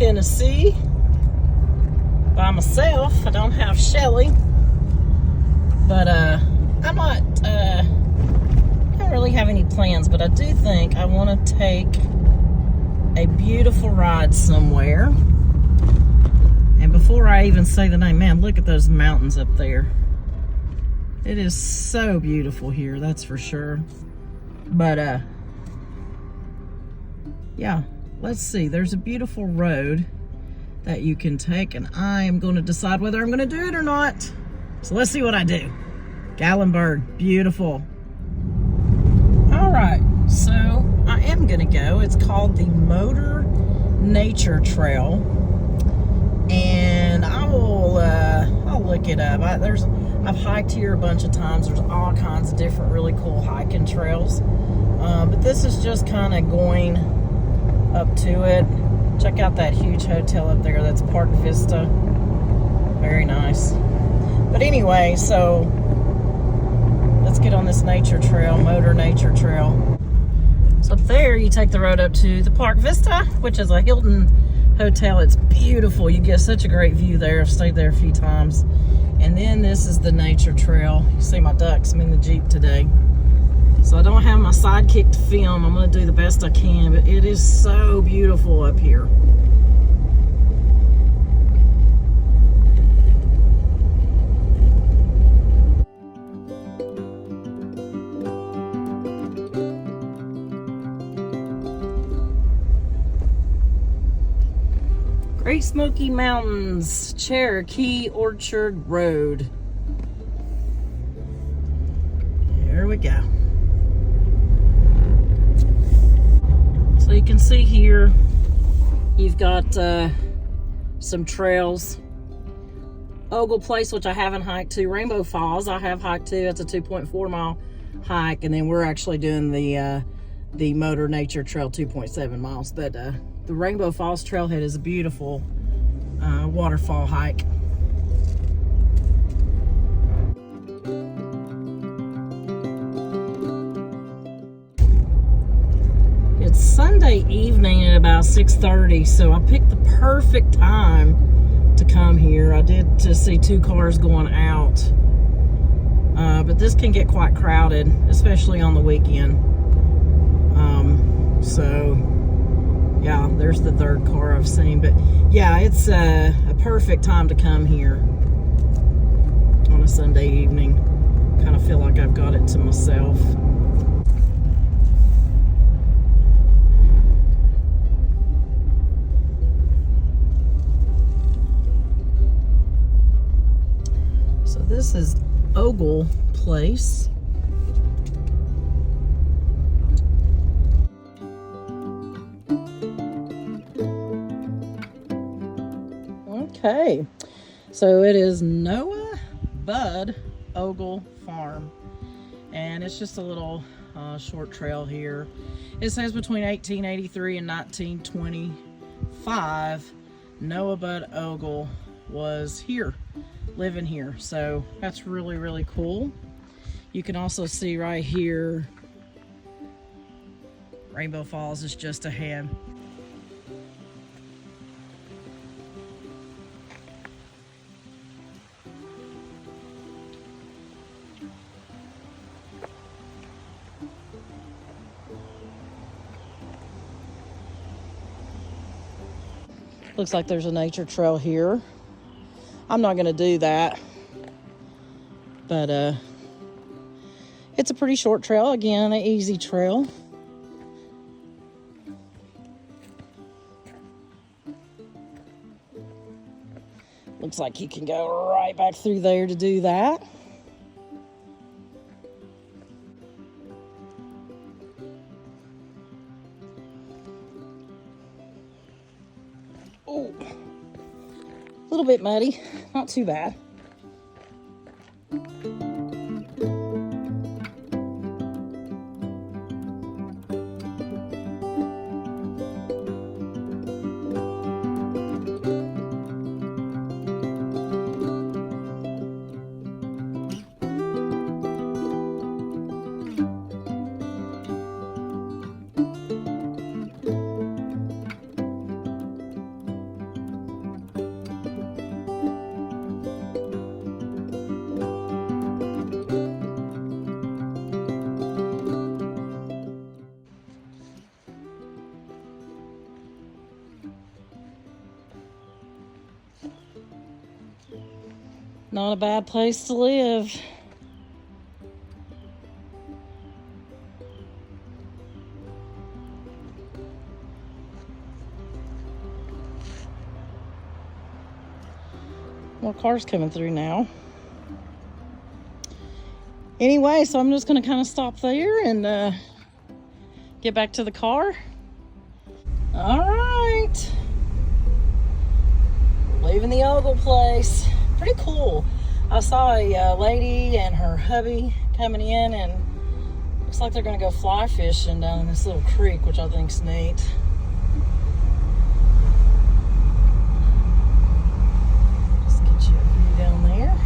Tennessee by myself. I don't have Shelly, but I don't really have any plans, but I do think I want to take a beautiful ride somewhere. And before I even say the name, man, look at those mountains up there. It is so beautiful here, that's for sure. But yeah, let's see. There's a beautiful road that you can take, and I am going to decide whether I'm going to do it or not. So let's see what I do. Gatlinburg, beautiful. All right, so I am going to go. It's called the Motor Nature Trail, and I'll look it up. I've hiked here a bunch of times. There's all kinds of different really cool hiking trails, but this is just kind of going up to it. Check out that huge hotel up there. That's Park Vista. Very nice. But anyway, so let's get on this nature trail, Motor Nature Trail. So up there, you take the road up to the Park Vista, which is a Hilton hotel. It's beautiful. You get such a great view there. I've stayed there a few times. And then this is the nature trail. You see my ducks. I'm in the Jeep today. So I don't have my sidekick to film. I'm going to do the best I can, but it is so beautiful up here. Great Smoky Mountains, Cherokee Orchard Road. There we go. So you can see here, you've got some trails. Ogle Place, which I haven't hiked to. Rainbow Falls, I have hiked to. It's a 2.4 mile hike, and then we're actually doing the Motor Nature Trail, 2.7 miles. But the Rainbow Falls trailhead is a beautiful waterfall hike. It's Sunday evening at about 6:30, so I picked the perfect time to come here. I did just see 2 cars going out, but this can get quite crowded, especially on the weekend. So yeah, there's the 3rd car I've seen. But yeah, it's a perfect time to come here on a Sunday evening. Kind of feel like I've got it to myself. So this is Ogle Place. Okay, so it is Noah Bud Ogle Farm, and it's just a little short trail here. It says between 1883 and 1925, Noah Bud Ogle was here, living here. So that's really, really cool. You can also see right here, Rainbow Falls is just ahead. Looks like there's a nature trail here. I'm not going to do that, but it's a pretty short trail. Again, an easy trail. Looks like you can go right back through there to do that. Oh, a little bit muddy, not too bad. Not a bad place to live. More cars coming through now. Anyway, so I'm just going to kind of stop there and get back to the car. All right. Leaving the Ogle Place. Pretty cool. I saw a lady and her hubby coming in, and looks like they're going to go fly fishing down in this little creek, which I think's neat. Just get you a view down there.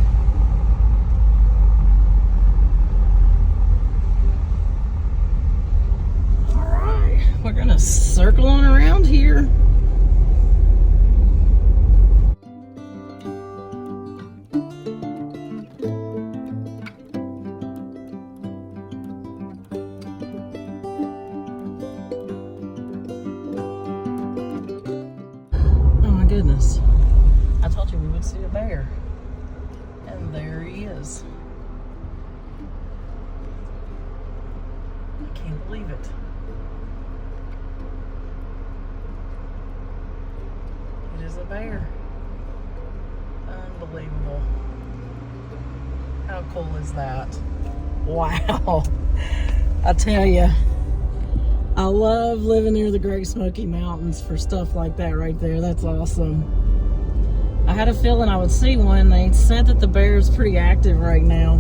All right, we're going to circle on around here. Goodness, I told you we would see a bear, and there he is. I can't believe it. It is a bear. Unbelievable. How cool is that? Wow. I tell you, I love living near the Great Smoky Mountains for stuff like that right there. That's awesome. I had a feeling I would see one. They said that the bear is pretty active right now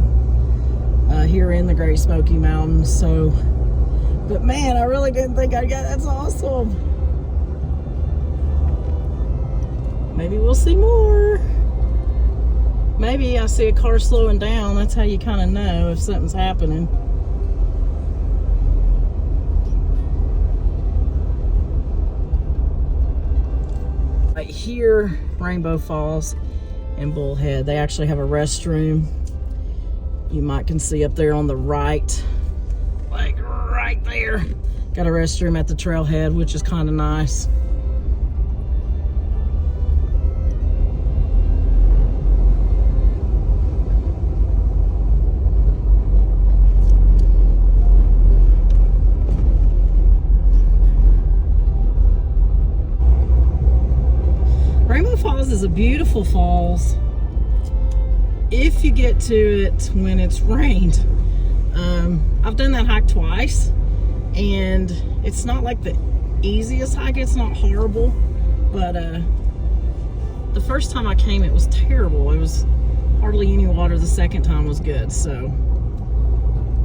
here in the Great Smoky Mountains. So, but man, I really didn't think I'd get. That's awesome. Maybe we'll see more. Maybe I see a car slowing down. That's how you kind of know if something's happening. Right here, Rainbow Falls and Bullhead, they actually have a restroom. You might can see up there on the right, like right there. Got a restroom at the trailhead, which is kind of nice. Rainbow Falls is a beautiful falls if you get to it when it's rained. I've done that hike twice, and it's not like the easiest hike. It's not horrible, but the first time I came, it was terrible. It was hardly any water. The second time was good, so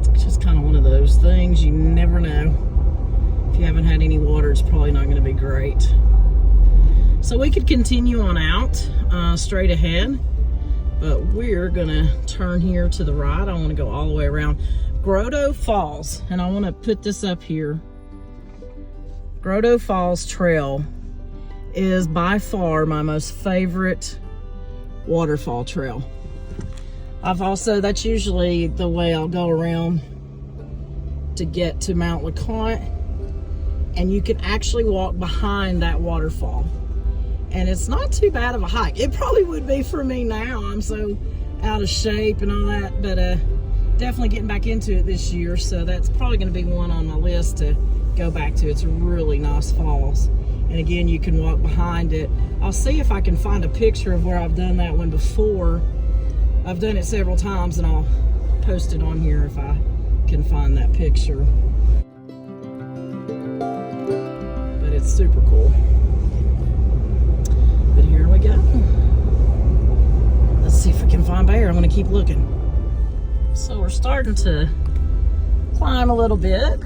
it's just kind of one of those things. You never know. If you haven't had any water, it's probably not going to be great. So we could continue on out straight ahead, but we're gonna turn here to the right. I want to go all the way around Grotto Falls, and I want to put this up here. Grotto Falls Trail is by far my most favorite waterfall trail. That's usually the way I'll go around to get to Mount LeConte, and you can actually walk behind that waterfall. And it's not too bad of a hike. It probably would be for me now. I'm so out of shape and all that, but definitely getting back into it this year. So that's probably going to be one on my list to go back to. It's a really nice falls. And again, you can walk behind it. I'll see if I can find a picture of where I've done that one before. I've done it several times, and I'll post it on here if I can find that picture. But it's super cool. But here we go. Let's see if we can find bear. I'm going to keep looking. So we're starting to climb a little bit.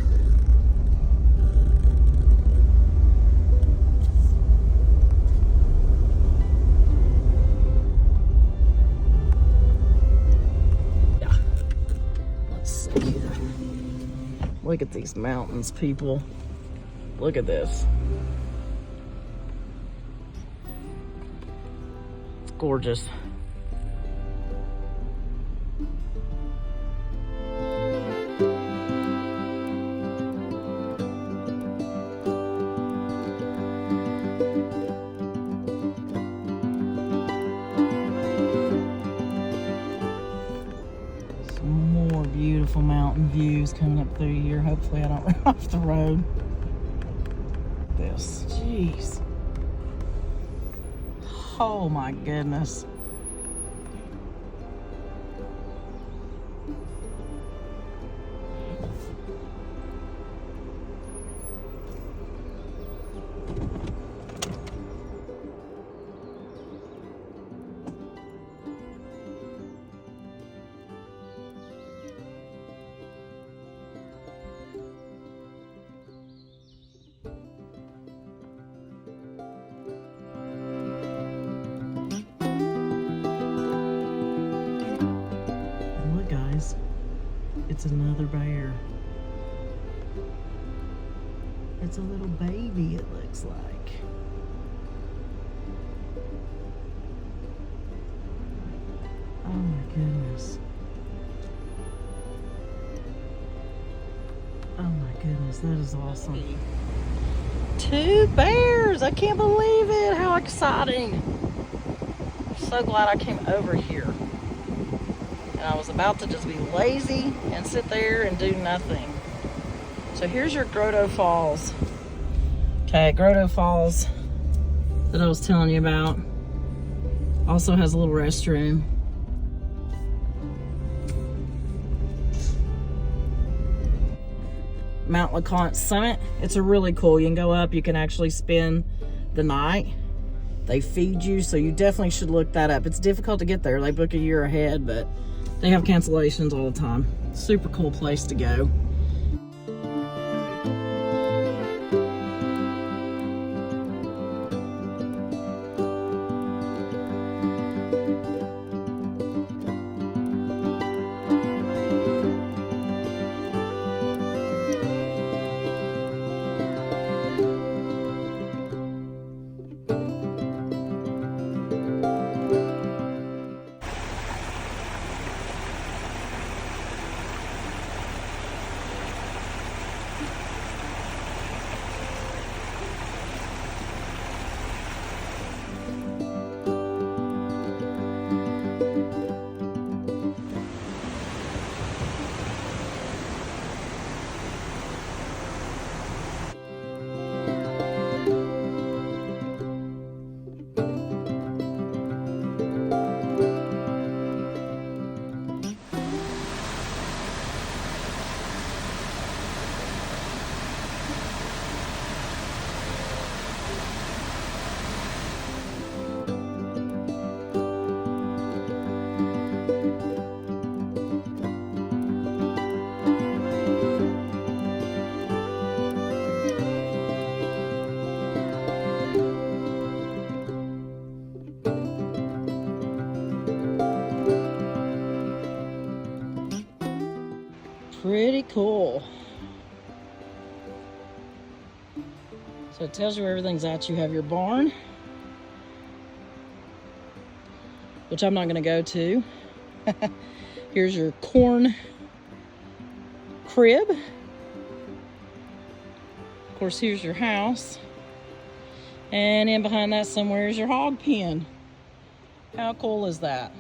Yeah. Let's see here. Look at these mountains, people. Look at this. Gorgeous. videos coming up through here. Hopefully I don't run off the road. This, jeez. Oh my goodness. It's another bear. It's a little baby, it looks like. Oh my goodness. Oh my goodness, that is awesome. 2 bears! I can't believe it! How exciting! I'm so glad I came over here. I was about to just be lazy and sit there and do nothing. So here's your Grotto Falls. Okay, Grotto Falls that I was telling you about. Also has a little restroom. Mount LeConte Summit. It's a really cool. You can go up, you can actually spend the night. They feed you, so you definitely should look that up. It's difficult to get there. They book a year ahead, but they have cancellations all the time. Super cool place to go. Pretty cool. So it tells you where everything's at. You have your barn, which I'm not going to go to. Here's your corn crib. Of course, here's your house. And in behind that somewhere is your hog pen. How cool is that?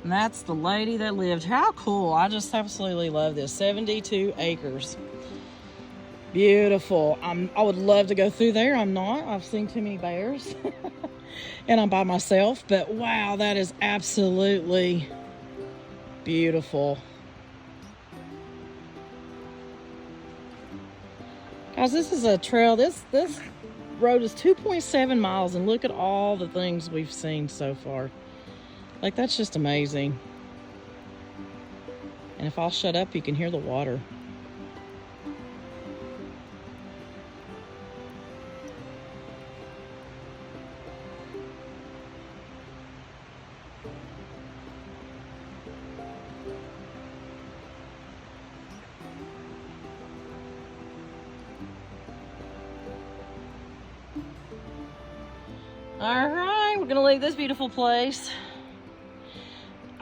And that's the lady that lived. How cool. I just absolutely love this. 72 acres. Beautiful. I would love to go through there. I'm not. I've seen too many bears. And I'm by myself. But wow, that is absolutely beautiful. Guys, this is a trail. This road is 2.7 miles. And look at all the things we've seen so far. Like, that's just amazing. And if I'll shut up, you can hear the water. All right, we're gonna leave this beautiful place.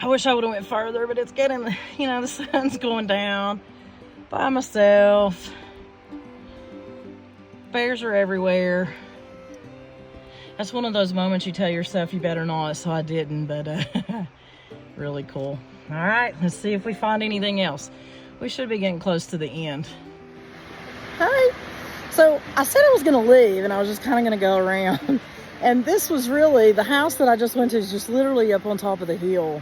I wish I would have went further, but it's getting, you know, the sun's going down. By myself. Bears are everywhere. That's one of those moments you tell yourself you better not, so I didn't, but really cool. All right, let's see if we find anything else. We should be getting close to the end. Hi. So I said I was gonna leave and I was just kind of gonna go around. And this was really, the house that I just went to is just literally up on top of the hill.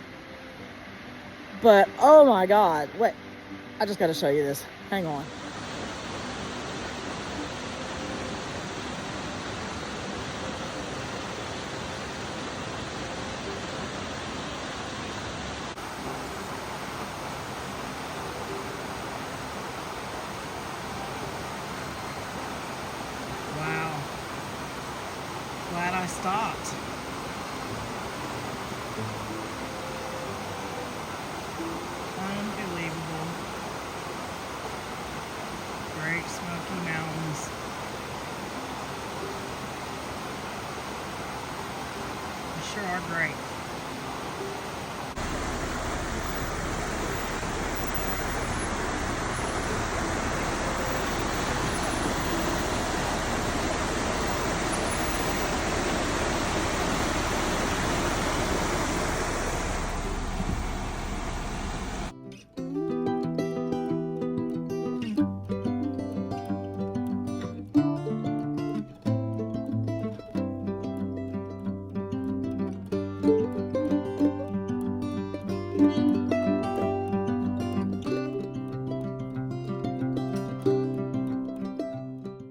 But oh my God, wait, I just gotta show you this. Hang on. Wow. Glad I stopped. Unbelievable. Great Smoky Mountains. They sure are great.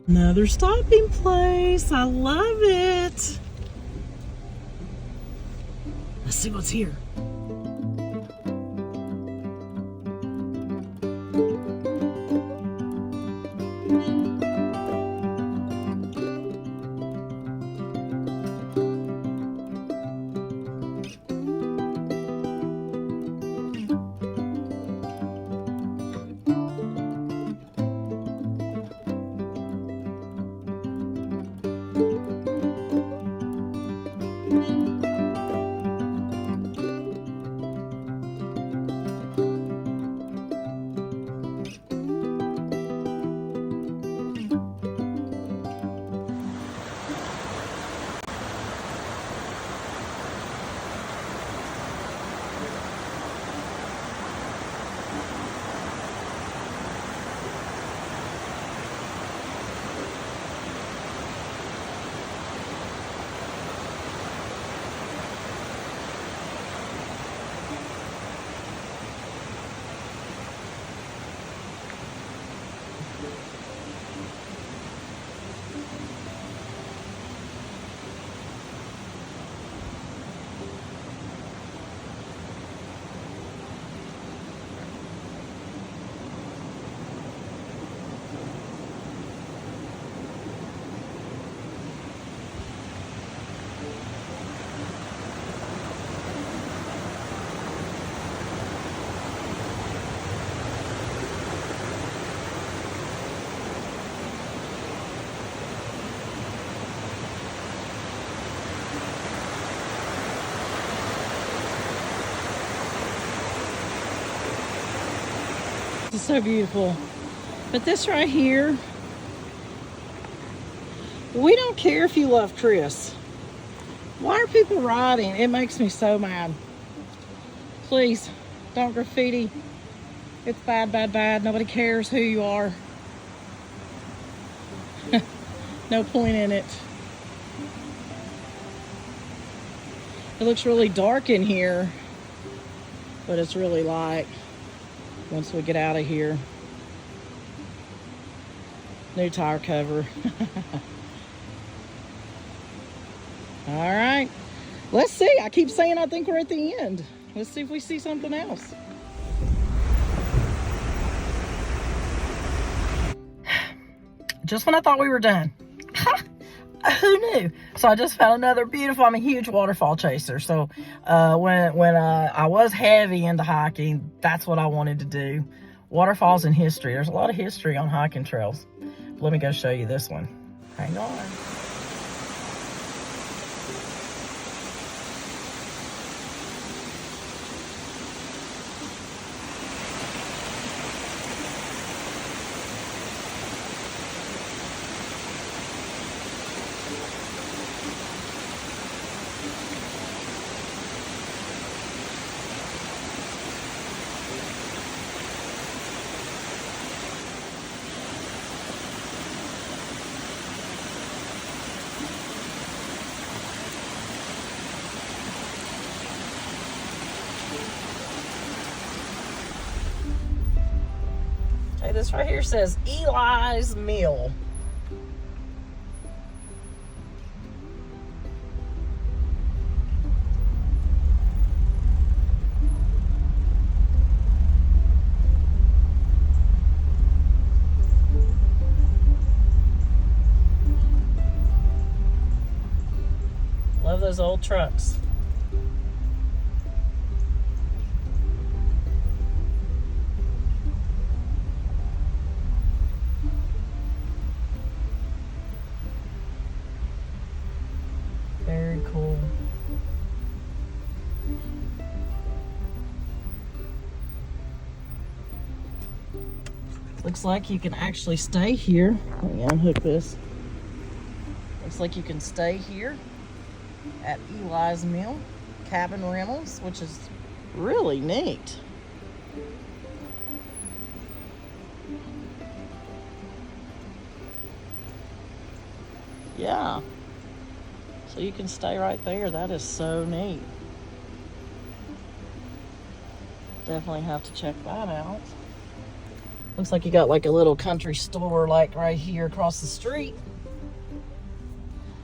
Another stopping place. I love it. Let's see what's here. It's so beautiful. But this right here, we don't care if you love Chris. Why are people riding? It makes me so mad. Please, don't graffiti. It's bad, bad, bad. Nobody cares who you are. No point in it. It looks really dark in here, but it's really light once we get out of here. New tire cover. All right, let's see. I keep saying I think we're at the end. Let's see if we see something else. Just when I thought we were done. Who knew? So I just found another beautiful, I'm a huge waterfall chaser. So when I was heavy into hiking, that's what I wanted to do. Waterfalls and history. There's a lot of history on hiking trails. Let me go show you this one. Hang on. This right here says Eli's Mill. Love those old trucks. Very cool. Looks like you can actually stay here. Let me unhook this. Looks like you can stay here at Eli's Mill Cabin Rentals, which is really neat. Yeah. So you can stay right there. That is so neat. Definitely have to check that out. Looks like you got like a little country store like right here across the street.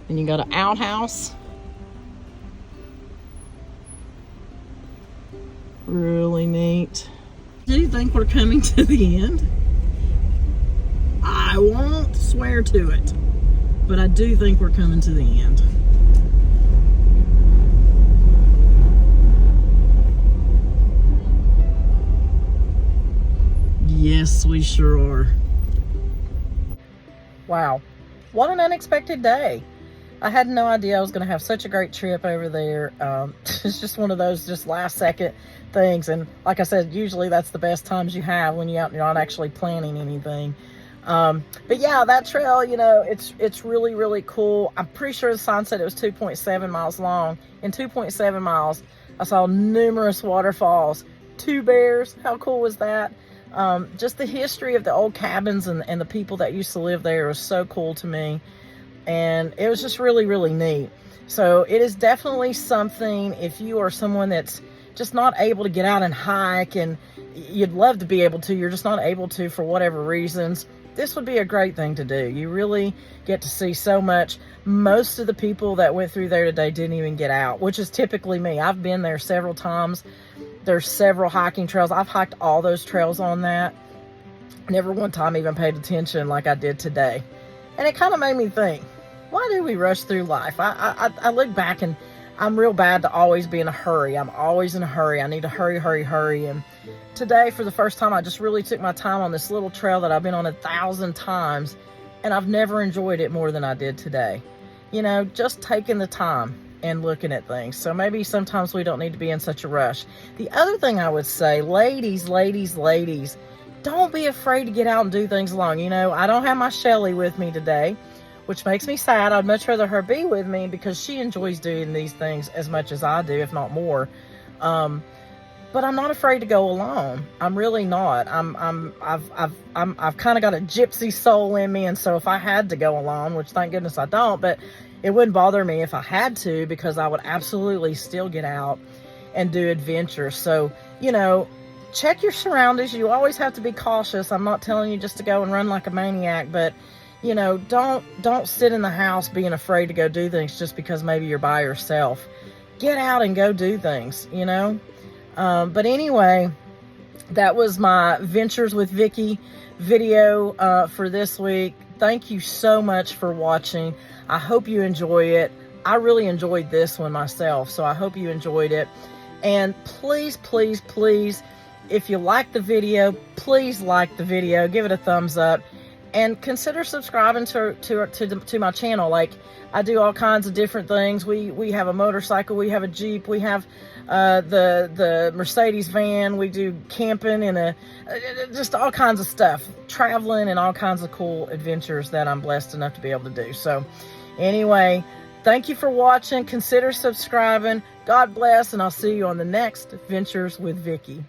And you got an outhouse. Really neat. Do you think we're coming to the end? I won't swear to it, but I do think we're coming to the end. Yes, we sure are. Wow, what an unexpected day. I had no idea I was going to have such a great trip over there. It's just one of those just last second things. And like I said, usually that's the best times you have when you're not actually planning anything. But yeah, that trail, you know, it's really, really cool. I'm pretty sure the sign said it was 2.7 miles long. In 2.7 miles, I saw numerous waterfalls, 2 bears. How cool was that? Just the history of the old cabins and the people that used to live there was so cool to me. And it was just really, really neat. So it is definitely something, if you are someone that's just not able to get out and hike and you'd love to be able to, you're just not able to for whatever reasons, this would be a great thing to do. You really get to see so much. Most of the people that went through there today didn't even get out, which is typically me. I've been there several times. There's several hiking trails. I've hiked all those trails on that. Never one time even paid attention like I did today. And it kind of made me think, why do we rush through life? I look back and I'm real bad to always be in a hurry. I'm always in a hurry. I need to hurry, hurry, hurry. And today, for the first time, I just really took my time on this little trail that I've been on 1,000 times. And I've never enjoyed it more than I did today. You know, just taking the time and looking at things. So maybe sometimes we don't need to be in such a rush. The other thing I would say, ladies, don't be afraid to get out and do things alone. You know, I don't have my Shelly with me today, which makes me sad. I'd much rather her be with me because she enjoys doing these things as much as I do, if not more. But I'm not afraid to go alone. I'm really not. I've kind of got a gypsy soul in me, and so if I had to go alone, which thank goodness I don't, but it wouldn't bother me if I had to, because I would absolutely still get out and do adventures. So, you know, check your surroundings. You always have to be cautious. I'm not telling you just to go and run like a maniac, but you know, don't sit in the house being afraid to go do things just because maybe you're by yourself. Get out and go do things, you know. But anyway, that was my Ventures with Vicky video for this week. Thank you so much for watching. I hope you enjoy it. I really enjoyed this one myself, so I hope you enjoyed it. And please, please, please, if you like the video, please like the video, give it a thumbs up, and consider subscribing to my channel. Like, I do all kinds of different things. We have a motorcycle, we have a Jeep, we have the Mercedes van, we do camping and just all kinds of stuff, traveling and all kinds of cool adventures that I'm blessed enough to be able to do. So anyway, thank you for watching. Consider subscribing. God bless, and I'll see you on the next Ventures with Vicky.